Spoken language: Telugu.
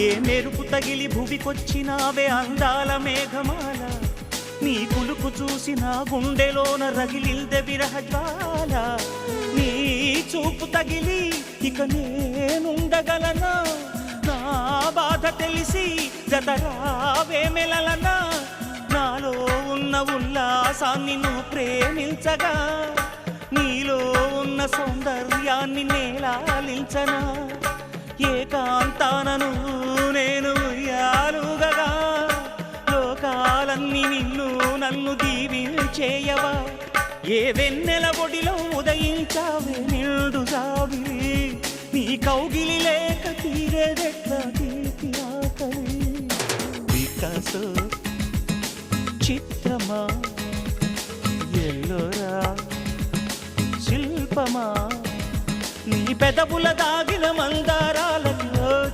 ఏ మెరుపు తగిలి భువికొచ్చినావే అందాల మేఘమాల, నీ కులుకు చూసి నా గుండెలోన రగిలిల్దె విరహ జ్వాల. నీ చూపు తగిలి ఇక నేనుండగలనా, నా బాధ తెలిసి జతరావే మెలలనా. నాలో ఉన్న ఉల్లాసాన్ని నువ్వు ప్రేమించగా, నీలో ఉన్న సౌందర్యాన్ని నేలాలించనా. ఏకాంతానను నేను ఉయ్యాలుగగా, లోకాలన్నీ నిన్ను నన్ను దీవించేయవా. ఏ వెన్నెల ఒడిలో ఉదయించావే నిండు జాబిలి, నీ కౌగిలి లేక తీరేదెట్లా తీపి ఆకలి. వికాసో చిత్రమా ఎల్లోరా శిల్పమా, నీ పెదవుల దాగిన మందారాల